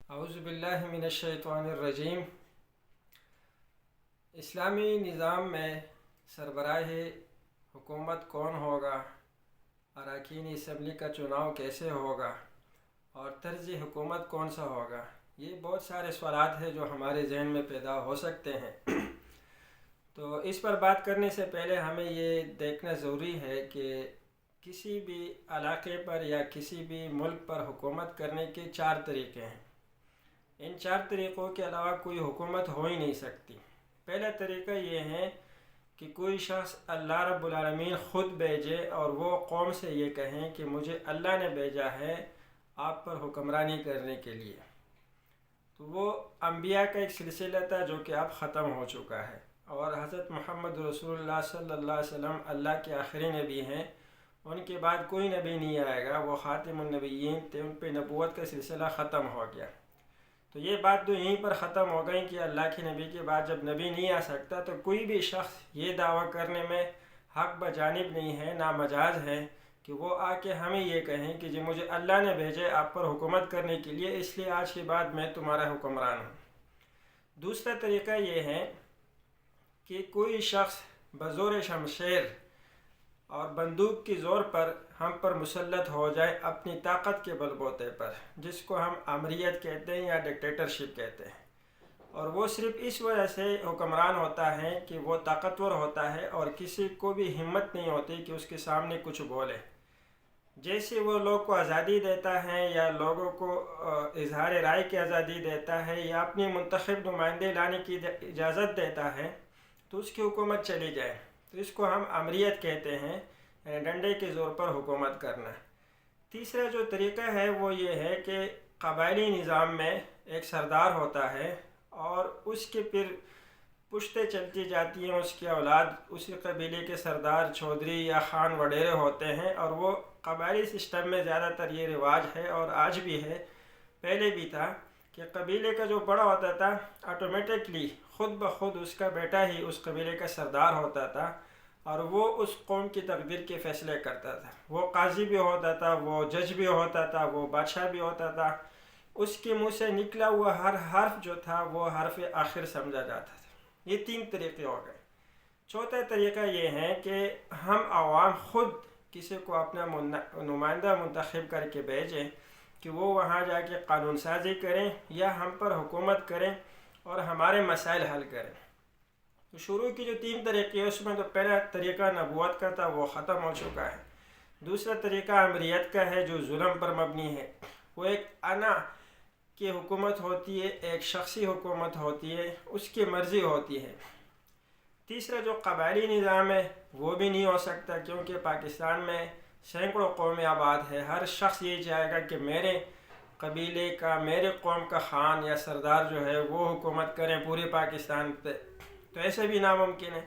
اعوذ باللہ من الشیطان الرجیم۔ اسلامی نظام میں سربراہ حکومت کون ہوگا، اراکین اسمبلی کا چناؤ کیسے ہوگا اور طرز حکومت کون سا ہوگا، یہ بہت سارے سوالات ہیں جو ہمارے ذہن میں پیدا ہو سکتے ہیں۔ تو اس پر بات کرنے سے پہلے ہمیں یہ دیکھنا ضروری ہے کہ کسی بھی علاقے پر یا کسی بھی ملک پر حکومت کرنے کے 4 طریقے ہیں۔ ان 4 طریقوں کے علاوہ کوئی حکومت ہو ہی نہیں سکتی۔ پہلا طریقہ یہ ہے کہ کوئی شخص اللہ رب العالمین خود بھیجے اور وہ قوم سے یہ کہیں کہ مجھے اللہ نے بھیجا ہے آپ پر حکمرانی کرنے کے لیے۔ تو وہ انبیاء کا ایک سلسلہ تھا جو کہ اب ختم ہو چکا ہے، اور حضرت محمد رسول اللہ صلی اللہ علیہ وسلم اللہ کے آخری نبی ہیں۔ ان کے بعد کوئی نبی نہیں آئے گا، وہ خاتم النبیین تھے، ان پہ نبوت کا سلسلہ ختم ہو گیا۔ تو یہ بات تو یہیں پر ختم ہو گئی کہ اللہ کے نبی کے بعد جب نبی نہیں آ سکتا تو کوئی بھی شخص یہ دعویٰ کرنے میں حق بجانب نہیں ہے، نامجاز ہے کہ وہ آ کے ہمیں یہ کہیں کہ جی مجھے اللہ نے بھیجے آپ پر حکومت کرنے کے لیے، اس لیے آج کے بعد میں تمہارا حکمران ہوں۔ دوسرا طریقہ یہ ہے کہ کوئی شخص بزور شمشیر اور بندوق کی زور پر ہم پر مسلط ہو جائے اپنی طاقت کے بل بوتے پر، جس کو ہم آمریت کہتے ہیں یا ڈکٹیٹرشپ کہتے ہیں، اور وہ صرف اس وجہ سے حکمران ہوتا ہے کہ وہ طاقتور ہوتا ہے اور کسی کو بھی ہمت نہیں ہوتی کہ اس کے سامنے کچھ بولے۔ جیسے وہ لوگ کو آزادی دیتا ہے یا لوگوں کو اظہار رائے کی آزادی دیتا ہے یا اپنی منتخب نمائندے لانے کی اجازت دیتا ہے تو اس کی حکومت چلی جائے، تو اس کو ہم آمریت کہتے ہیں، یعنی ڈنڈے کے زور پر حکومت کرنا۔ تیسرا جو طریقہ ہے وہ یہ ہے کہ قبائلی نظام میں ایک سردار ہوتا ہے اور اس کے پھر پشتیں چلتی جاتی ہیں، اس کی اولاد اسی قبیلے کے سردار، چودھری یا خان وڈیرے ہوتے ہیں، اور وہ قبائلی سسٹم میں زیادہ تر یہ رواج ہے اور آج بھی ہے، پہلے بھی تھا کہ قبیلے کا جو بڑا ہوتا تھا آٹومیٹکلی خود بخود اس کا بیٹا ہی اس قبیلے کا سردار ہوتا تھا اور وہ اس قوم کی تقدیر کے فیصلے کرتا تھا۔ وہ قاضی بھی ہوتا تھا، وہ جج بھی ہوتا تھا، وہ بادشاہ بھی ہوتا تھا۔ اس کے منہ سے نکلا ہوا ہر حرف جو تھا وہ حرف آخر سمجھا جاتا تھا۔ یہ 3 طریقے ہو گئے۔ چوتھا طریقہ یہ ہے کہ ہم عوام خود کسی کو اپنا نمائندہ منتخب کر کے بھیجیں کہ وہ وہاں جا کے قانون سازی کریں یا ہم پر حکومت کریں اور ہمارے مسائل حل کریں۔ تو شروع کی جو 3 طریقے ہیں اس میں تو پہلا طریقہ نبوت کا تھا، وہ ختم ہو چکا ہے۔ دوسرا طریقہ امریت کا ہے جو ظلم پر مبنی ہے، وہ ایک انا کی حکومت ہوتی ہے، ایک شخصی حکومت ہوتی ہے، اس کی مرضی ہوتی ہے۔ تیسرا جو قبائلی نظام ہے وہ بھی نہیں ہو سکتا، کیونکہ پاکستان میں سینکڑوں قومیں آباد ہے، ہر شخص یہ چاہے گا کہ میرے قبیلے کا، میرے قوم کا خان یا سردار جو ہے وہ حکومت کریں پورے پاکستان پہ، تو ایسے بھی ناممکن ہے۔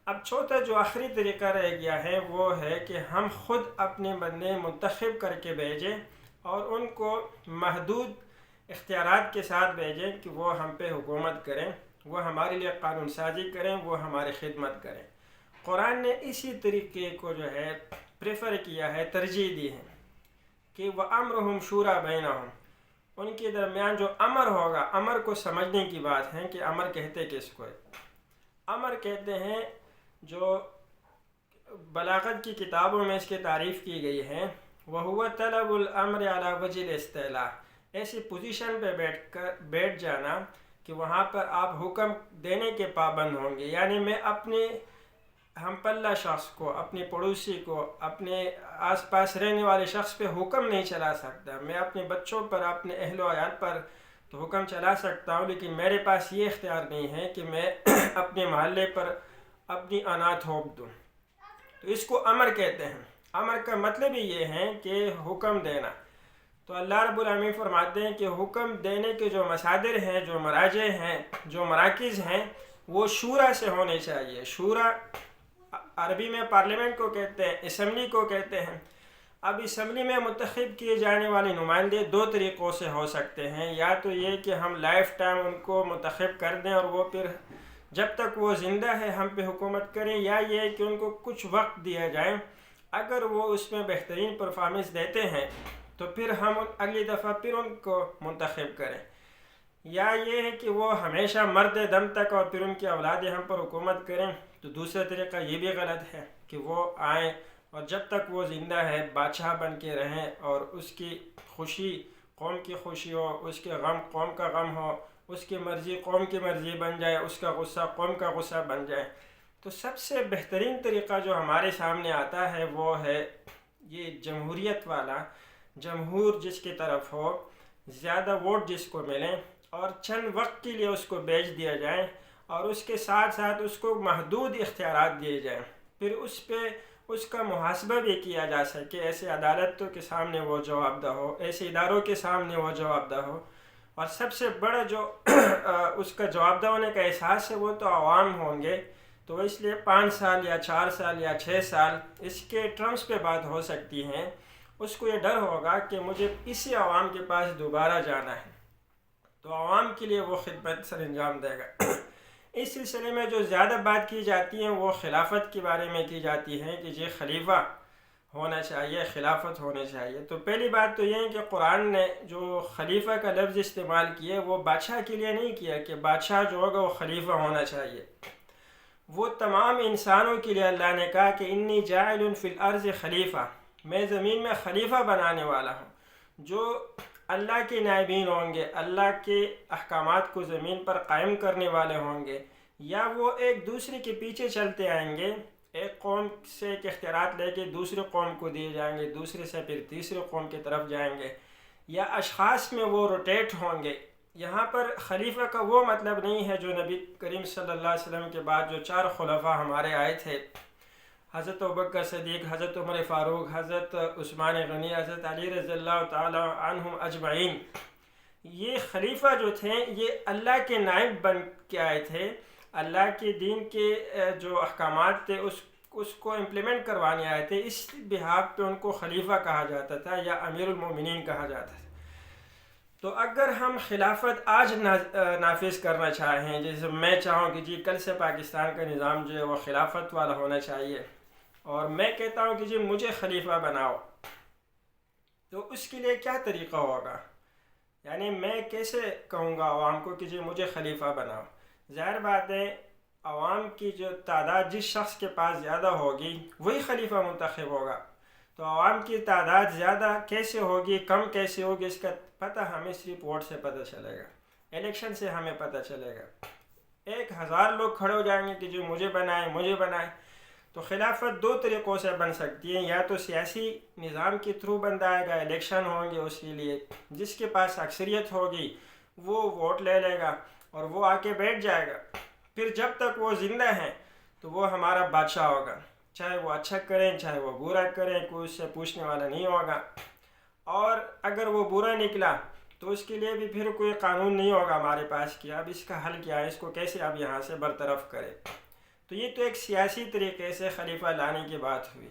اب چوتھا جو آخری طریقہ رہ گیا ہے وہ ہے کہ ہم خود اپنے بندے منتخب کر کے بھیجیں اور ان کو محدود اختیارات کے ساتھ بھیجیں کہ وہ ہم پہ حکومت کریں، وہ ہمارے لیے قانون سازی کریں، وہ ہماری خدمت کریں۔ قرآن نے اسی طریقے کو جو ہے پریفر کیا ہے، ترجیح دی ہے کہ وَأَمْرُهُمْ شُورَى بَيْنَهُمْ، ان کے درمیان جو امر ہوگا، امر کو سمجھنے کی بات ہے کہ امر کہتے کس کو ہے۔ امر کہتے ہیں، جو بلاغت کی کتابوں میں اس کی تعریف کی گئی ہے، وَهُوَ طَلَبُ الْأَمْرِ عَلَى وَجْهِ الْإِسْتِعْلَاءِ، ایسی پوزیشن پہ بیٹھ جانا کہ وہاں پر آپ حکم دینے کے پابند ہوں گے، یعنی میں اپنے ہم پلہ شخص کو، اپنے پڑوسی کو، اپنے آس پاس رہنے والے شخص پہ حکم نہیں چلا سکتا۔ میں اپنے بچوں پر، اپنے اہل و عیال پر تو حکم چلا سکتا ہوں، لیکن میرے پاس یہ اختیار نہیں ہے کہ میں اپنے محلے پر اپنی انا تھوپ دوں۔ تو اس کو امر کہتے ہیں۔ امر کا مطلب ہی یہ ہے کہ حکم دینا۔ تو اللہ رب العالمین فرماتے ہیں کہ حکم دینے کے جو مصادر ہیں، جو مراجع ہیں، جو مراکز ہیں، وہ شورا سے ہونے چاہیے۔ شورا عربی میں پارلیمنٹ کو کہتے ہیں، اسمبلی کو کہتے ہیں۔ اب اسمبلی میں منتخب کیے جانے والے نمائندے 2 طریقوں سے ہو سکتے ہیں، یا تو یہ کہ ہم لائف ٹائم ان کو منتخب کر دیں اور وہ پھر جب تک وہ زندہ ہے ہم پہ حکومت کریں، یا یہ کہ ان کو کچھ وقت دیا جائے، اگر وہ اس میں بہترین پرفارمنس دیتے ہیں تو پھر ہم اگلی دفعہ پھر ان کو منتخب کریں۔ یا یہ ہے کہ وہ ہمیشہ مرد دم تک اور پھر ان کی اولادیں ہم پر حکومت کریں، تو دوسرا طریقہ یہ بھی غلط ہے کہ وہ آئیں اور جب تک وہ زندہ ہے بادشاہ بن کے رہیں، اور اس کی خوشی قوم کی خوشی ہو، اس کے غم قوم کا غم ہو، اس کی مرضی قوم کی مرضی بن جائے، اس کا غصہ قوم کا غصہ بن جائے۔ تو سب سے بہترین طریقہ جو ہمارے سامنے آتا ہے وہ ہے یہ جمہوریت والا، جمہور جس کی طرف ہو، زیادہ ووٹ جس کو ملیں اور چند وقت کے لیے اس کو بیچ دیا جائے، اور اس کے ساتھ ساتھ اس کو محدود اختیارات دیے جائیں، پھر اس پہ اس کا محاسبہ بھی کیا جا سکے، ایسے عدالتوں کے سامنے وہ جواب دہ ہو، ایسے اداروں کے سامنے وہ جواب دہ ہو۔ اور سب سے بڑا جو اس کا جواب دہ ہونے کا احساس ہے وہ تو عوام ہوں گے، تو اس لیے 5 سال یا 4 سال یا 6 سال اس کے ٹرمز پہ بات ہو سکتی ہیں۔ اس کو یہ ڈر ہوگا کہ مجھے اسی عوام کے پاس دوبارہ جانا ہے، تو عوام کے لیے وہ خدمت سر انجام دے گا۔ اس سلسلے میں جو زیادہ بات کی جاتی ہے وہ خلافت کے بارے میں کی جاتی ہے کہ یہ خلیفہ ہونا چاہیے، خلافت ہونی چاہیے۔ تو پہلی بات تو یہ ہے کہ قرآن نے جو خلیفہ کا لفظ استعمال کیے وہ بادشاہ کے لیے نہیں کیا کہ بادشاہ جو ہوگا وہ خلیفہ ہونا چاہیے، وہ تمام انسانوں کے لیے اللہ نے کہا کہ انی جاعل فی الارض خلیفہ، میں زمین میں خلیفہ بنانے والا ہوں، جو اللہ کے نائبین ہوں گے، اللہ کے احکامات کو زمین پر قائم کرنے والے ہوں گے، یا وہ ایک دوسرے کے پیچھے چلتے آئیں گے، ایک قوم سے ایک اختیارات لے کے دوسرے قوم کو دیے جائیں گے، دوسرے سے پھر تیسرے قوم کی طرف جائیں گے، یا اشخاص میں وہ روٹیٹ ہوں گے۔ یہاں پر خلیفہ کا وہ مطلب نہیں ہے جو نبی کریم صلی اللہ علیہ وسلم کے بعد جو 4 خلفاء ہمارے آئے تھے، حضرت ابوبکر صدیق، حضرت عمر فاروق، حضرت عثمان غنی، حضرت علی رضی اللہ تعالی عنہم اجمعین، یہ خلیفہ جو تھے یہ اللہ کے نائب بن کے آئے تھے، اللہ کے دین کے جو احکامات تھے اس کو امپلیمنٹ کروانے آئے تھے، اس بحاق پہ ان کو خلیفہ کہا جاتا تھا یا امیر المومنین کہا جاتا تھا۔ تو اگر ہم خلافت آج نافذ کرنا چاہیں، جیسے میں چاہوں کہ جی کل سے پاکستان کا نظام جو ہے وہ خلافت والا ہونا چاہیے، اور میں کہتا ہوں کہ جی مجھے خلیفہ بناؤ، تو اس کے لیے کیا طریقہ ہوگا؟ یعنی میں کیسے کہوں گا عوام کو کہ جی مجھے خلیفہ بناؤ؟ ظاہر بات ہے عوام کی جو تعداد جس شخص کے پاس زیادہ ہوگی وہی خلیفہ منتخب ہوگا۔ تو عوام کی تعداد زیادہ کیسے ہوگی، کم کیسے ہوگی، اس کا پتہ ہمیں صرف ووٹ سے پتہ چلے گا، الیکشن سے ہمیں پتہ چلے گا۔ 1000 لوگ کھڑے ہو جائیں گے کہ جو مجھے بنائے مجھے بنائے۔ تو خلافت 2 طریقوں سے بن سکتی ہے، یا تو سیاسی نظام کے تھرو بن آئے گا، الیکشن ہوں گے، اس کے لیے جس کے پاس اکثریت ہوگی وہ ووٹ لے لے گا اور وہ آ کے بیٹھ جائے گا، پھر جب تک وہ زندہ ہیں تو وہ ہمارا بادشاہ ہوگا، چاہے وہ اچھا کریں چاہے وہ برا کریں، کوئی اس سے پوچھنے والا نہیں ہوگا۔ اور اگر وہ برا نکلا تو اس کے لیے بھی پھر کوئی قانون نہیں ہوگا ہمارے پاس کہ اب اس کا حل کیا ہے، اس کو کیسے اب یہاں سے برطرف کرے۔ تو یہ تو ایک سیاسی طریقے سے خلیفہ لانے کی بات ہوئی۔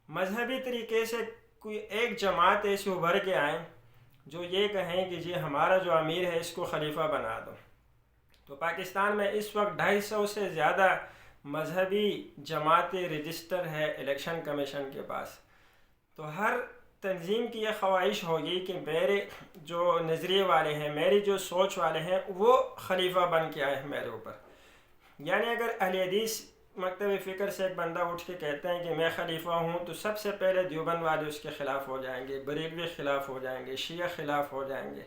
مذہبی طریقے سے کوئی ایک جماعت ایسے ابھر کے آئیں جو یہ کہیں کہ جی ہمارا جو امیر ہے اس کو خلیفہ بنا دو۔ تو پاکستان میں اس وقت 250 سے زیادہ مذہبی جماعتیں رجسٹر ہے الیکشن کمیشن کے پاس۔ تو ہر تنظیم کی یہ خواہش ہوگی کہ میرے جو نظریے والے ہیں، میری جو سوچ والے ہیں وہ خلیفہ بن کے آئے ہیں میرے اوپر۔ یعنی اگر اہل حدیث مکتب فکر سے ایک بندہ اٹھ کے کہتے ہیں کہ میں خلیفہ ہوں، تو سب سے پہلے دیوبند والے اس کے خلاف ہو جائیں گے، بریلوی خلاف ہو جائیں گے، شیعہ خلاف ہو جائیں گے۔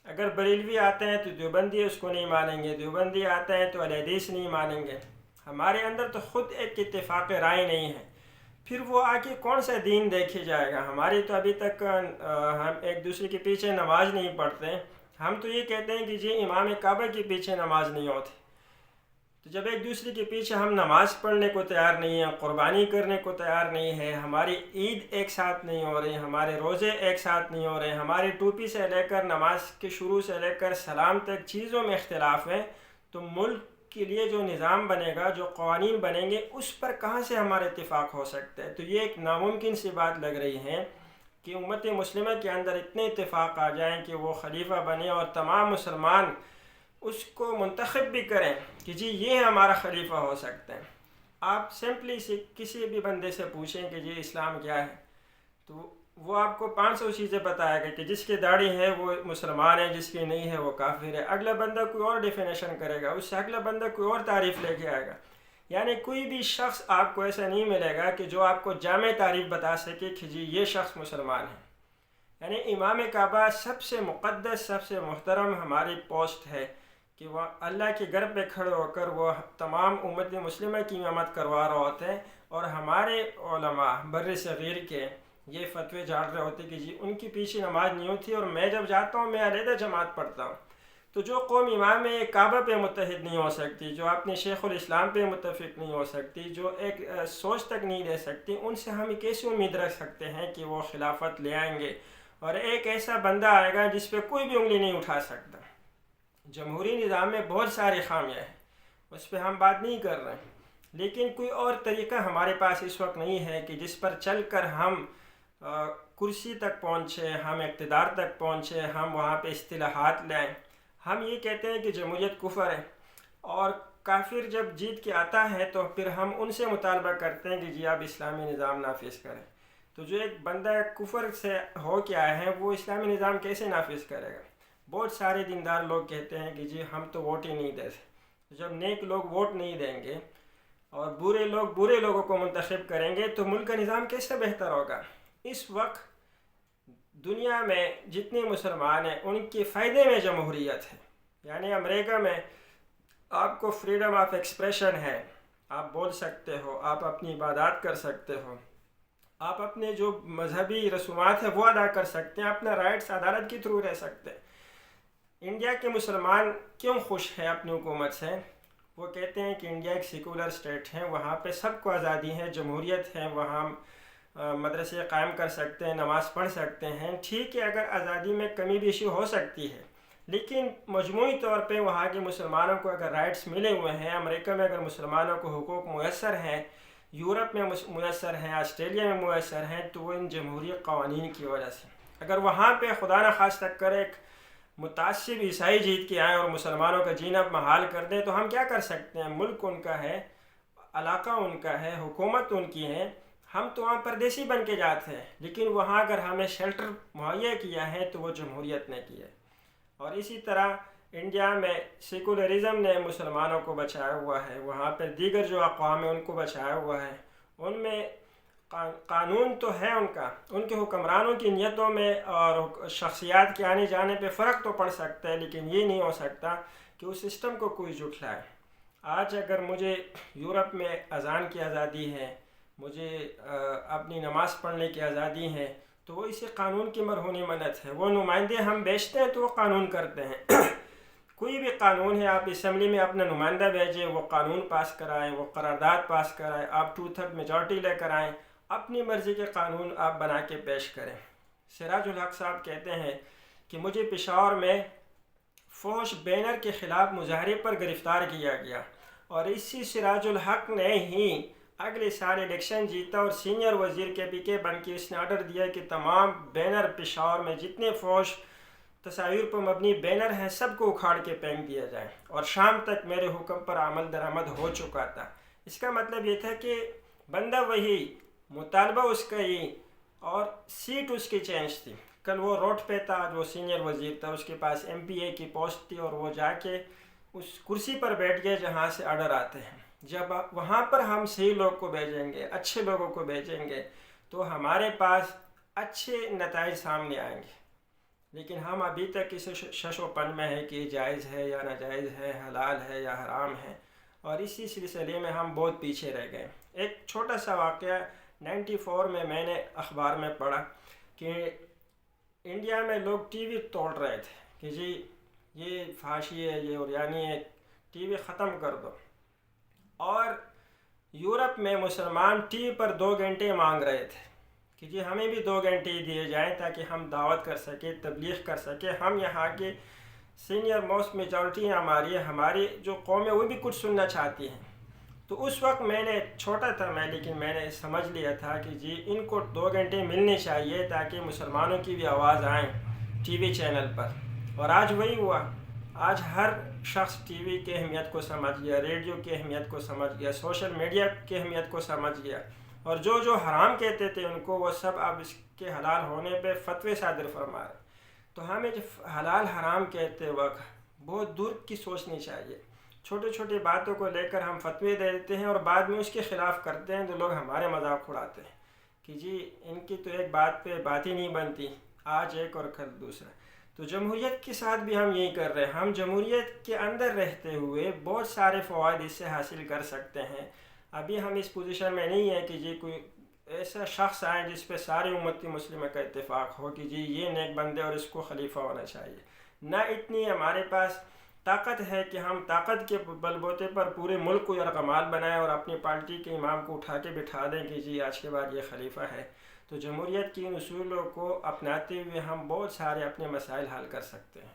اگر بریلوی آتے ہیں تو دیوبندی اس کو نہیں مانیں گے، دیوبندی آتے ہیں تو اہل حدیث نہیں مانیں گے۔ ہمارے اندر تو خود ایک اتفاق رائے نہیں ہے، پھر وہ آ کے کون سا دین دیکھے جائے گا؟ ہماری تو ابھی تک ہم ایک دوسرے کے پیچھے نماز نہیں پڑھتے، ہم تو یہ کہتے ہیں کہ جی امام کعبہ کے پیچھے نماز نہیں ہوتی۔ تو جب ایک دوسرے کے پیچھے ہم نماز پڑھنے کو تیار نہیں ہیں، قربانی کرنے کو تیار نہیں ہے، ہماری عید ایک ساتھ نہیں ہو رہی، ہمارے روزے ایک ساتھ نہیں ہو رہے، ہماری ٹوپی سے لے کر نماز کے شروع سے لے کر سلام تک چیزوں میں اختلاف ہے، تو ملک کے لیے جو نظام بنے گا، جو قوانین بنیں گے، اس پر کہاں سے ہمارا اتفاق ہو سکتا ہے؟ تو یہ ایک ناممکن سی بات لگ رہی ہے کہ امت مسلمہ کے اندر اتنے اتفاق آ جائیں کہ وہ خلیفہ بنے اور تمام مسلمان اس کو منتخب بھی کریں کہ جی یہ ہمارا خلیفہ ہو سکتا ہے۔ آپ سمپلی سے کسی بھی بندے سے پوچھیں کہ جی اسلام کیا ہے، تو وہ آپ کو 500 چیزیں بتائے گا کہ جس کی داڑھی ہے وہ مسلمان ہے، جس کی نہیں ہے وہ کافر ہے۔ اگلا بندہ کوئی اور ڈیفینیشن کرے گا، اس سے اگلا بندہ کوئی اور تعریف لے کے آئے گا۔ یعنی کوئی بھی شخص آپ کو ایسا نہیں ملے گا کہ جو آپ کو جامع تعریف بتا سکے کہ جی یہ شخص مسلمان ہے۔ یعنی امام کعبہ سب سے مقدس، سب سے محترم ہماری پوسٹ ہے کہ وہ اللہ کے گھر پہ کھڑے ہو کر وہ تمام امت مسلمہ کی امامت کروا رہے ہوتے ہیں، اور ہمارے علماء بر صغیر کے یہ فتوے جھاڑ رہے ہوتے کہ جی ان کی پیچھے نماز نہیں ہوتی، اور میں جب جاتا ہوں میں علیحدہ جماعت پڑھتا ہوں۔ تو جو قوم امام کعبہ پہ متحد نہیں ہو سکتی، جو اپنے شیخ الاسلام پہ متفق نہیں ہو سکتی، جو ایک سوچ تک نہیں لے سکتی، ان سے ہم کیسے امید رکھ سکتے ہیں کہ وہ خلافت لے آئیں گے؟ اور ایک ایسا بندہ آئے گا جس پہ کوئی بھی انگلی نہیں اٹھا سکتا۔ جمہوری نظام میں بہت ساری خامیاں ہیں، اس پہ ہم بات نہیں کر رہے ہیں، لیکن کوئی اور طریقہ ہمارے پاس اس وقت نہیں ہے کہ جس پر چل کر ہم کرسی تک پہنچے، ہم اقتدار تک پہنچے، ہم وہاں پہ اصطلاحات لیں۔ ہم یہ کہتے ہیں کہ جمہوریت کفر ہے، اور کافر جب جیت کے آتا ہے تو پھر ہم ان سے مطالبہ کرتے ہیں کہ جی آپ اسلامی نظام نافذ کریں۔ تو جو ایک بندہ کفر سے ہو کے آئے ہیں وہ اسلامی نظام کیسے نافذ کرے گا؟ بہت سارے دیندار لوگ کہتے ہیں کہ جی ہم تو ووٹ ہی نہیں دیتے۔ جب نیک لوگ ووٹ نہیں دیں گے اور برے لوگ برے لوگوں کو منتخب کریں گے تو ملک کا نظام کیسے بہتر ہوگا؟ اس وقت دنیا میں جتنے مسلمان ہیں ان کے فائدے میں جمہوریت ہے۔ یعنی امریکہ میں آپ کو فریڈم آف ایکسپریشن ہے، آپ بول سکتے ہو، آپ اپنی عبادات کر سکتے ہو، آپ اپنے جو مذہبی رسومات ہیں وہ ادا کر سکتے ہیں، اپنا رائٹس عدالت کے تھرو رہ سکتے ہیں۔ انڈیا کے مسلمان کیوں خوش ہیں اپنی حکومت سے؟ وہ کہتے ہیں کہ انڈیا ایک سیکولر اسٹیٹ ہے، وہاں پہ سب کو آزادی ہے، جمہوریت ہے، وہاں مدرسے قائم کر سکتے ہیں، نماز پڑھ سکتے ہیں۔ ٹھیک ہے، اگر آزادی میں کمی بیشی ہو سکتی ہے، لیکن مجموعی طور پہ وہاں کے مسلمانوں کو اگر رائٹس ملے ہوئے ہیں، امریکہ میں اگر مسلمانوں کو حقوق میسر ہیں، یورپ میں میسر ہیں، آسٹریلیا میں میسر ہیں، تو وہ ان جمہوری قوانین کی وجہ سے۔ اگر وہاں پہ خدا نخواستہ کر ایک متعصب عیسائی جیت کے آئیں اور مسلمانوں کا جینا محال کر دیں تو ہم کیا کر سکتے ہیں؟ ملک ان کا ہے، علاقہ ان کا ہے، حکومت ان کی ہے، ہم تو وہاں پردیسی بن کے جاتے ہیں، لیکن وہاں اگر ہمیں شیلٹر مہیا کیا ہے تو وہ جمہوریت نے کی ہے۔ اور اسی طرح انڈیا میں سیکولرزم نے مسلمانوں کو بچایا ہوا ہے، وہاں پہ دیگر جو اقوام ہیں ان کو بچایا ہوا ہے۔ ان میں قانون تو ہے ان کا، ان کے حکمرانوں کی نیتوں میں اور شخصیات کے آنے جانے پہ فرق تو پڑ سکتا ہے، لیکن یہ نہیں ہو سکتا کہ اس سسٹم کو کوئی جھٹلائے۔ آج اگر مجھے یورپ میں اذان کی آزادی ہے، مجھے اپنی نماز پڑھنے کی آزادی ہے، تو وہ اسے قانون کی مرہونی منت ہے۔ وہ نمائندے ہم بیچتے ہیں تو وہ قانون کرتے ہیں۔ کوئی بھی قانون ہے، آپ اسمبلی میں اپنا نمائندہ بھیجیں، وہ قانون پاس کرائیں، وہ قرارداد پاس کرائیں، آپ 2/3 میجورٹی لے کر آئیں، اپنی مرضی کے قانون آپ بنا کے پیش کریں۔ سراج الحق صاحب کہتے ہیں کہ مجھے پشاور میں فوش بینر کے خلاف مظاہرے پر گرفتار کیا گیا، اور اسی سراج الحق نے ہی اگلے سال الیکشن جیتا اور سینئر وزیر کے پی کے بن کے اس نے آرڈر دیا کہ تمام بینر پشاور میں جتنے فوش تصاویر پر مبنی بینر ہیں سب کو اکھاڑ کے پھینک دیا جائے، اور شام تک میرے حکم پر عمل درآمد ہو چکا تھا۔ اس کا مطلب یہ تھا کہ بندہ وہی، مطالبہ اس کا ہی، اور سیٹ اس کی چینج تھی۔ کل وہ روڈ پہ تھا، آج وہ سینئر وزیر تھا، اس کے پاس MPA کی پوسٹ تھی، اور وہ جا کے اس کرسی پر بیٹھ گئے جہاں سے آرڈر آتے ہیں۔ جب وہاں پر ہم صحیح لوگ کو بھیجیں گے، اچھے لوگوں کو بھیجیں گے، تو ہمارے پاس اچھے نتائج سامنے آئیں گے۔ لیکن ہم ابھی تک اس شش و پن میں ہے کہ جائز ہے یا ناجائز ہے، حلال ہے یا حرام ہے، اور اسی سلسلے میں ہم بہت پیچھے رہ گئے۔ ایک چھوٹا سا واقعہ 94 میں نے اخبار میں پڑھا کہ انڈیا میں لوگ ٹی وی توڑ رہے تھے کہ جی یہ فحاشی ہے، یہ اوریانی ہے، ٹی وی ختم کر دو۔ اور یورپ میں مسلمان ٹی وی پر 2 گھنٹے مانگ رہے تھے کہ جی ہمیں بھی 2 گھنٹے دیے جائیں تاکہ ہم دعوت کر سکیں، تبلیغ کر سکیں۔ ہم یہاں کے سینئر موسٹ میجورٹی ہیں ہماری جو قوم ہے وہ بھی کچھ سننا چاہتی ہیں۔ تو اس وقت میں نے، چھوٹا تھا میں، لیکن میں نے سمجھ لیا تھا کہ جی ان کو 2 گھنٹے ملنے چاہیے تاکہ مسلمانوں کی بھی آواز آئیں ٹی وی چینل پر۔ اور آج وہی ہوا، آج ہر شخص ٹی وی کی اہمیت کو سمجھ گیا، ریڈیو کی اہمیت کو سمجھ گیا، سوشل میڈیا کی اہمیت کو سمجھ گیا۔ اور جو حرام کہتے تھے ان کو وہ سب اب اس کے حلال ہونے پہ فتوے صادر فرما رہے. تو ہمیں جو حلال حرام کہتے وقت بہت دور کی سوچنی چاہیے. چھوٹی چھوٹی باتوں کو لے کر ہم فتوے دے دیتے ہیں اور بعد میں اس کے خلاف کرتے ہیں تو لوگ ہمارے مذاق اڑاتے ہیں کہ جی ان کی تو ایک بات پہ بات ہی نہیں بنتی، آج ایک اور کل دوسرا. تو جمہوریت کے ساتھ بھی ہم یہی کر رہے ہیں. ہم جمہوریت کے اندر رہتے ہوئے بہت سارے فوائد اس سے حاصل کر سکتے ہیں. ابھی ہم اس پوزیشن میں نہیں ہیں کہ جی کوئی ایسا شخص آئے جس پہ ساری امت مسلمہ کا اتفاق ہو کہ جی یہ نیک بندے اور اس کو خلیفہ ہونا چاہیے. نہ اتنی ہمارے پاس طاقت ہے کہ ہم طاقت کے بل بوتے پر پورے ملک کو یرغمال بنائیں اور اپنی پارٹی کے امام کو اٹھا کے بٹھا دیں کہ جی آج کے بعد یہ خلیفہ ہے. تو جمہوریت کی ان اصولوں کو اپناتے ہوئے ہم بہت سارے اپنے مسائل حل کر سکتے ہیں.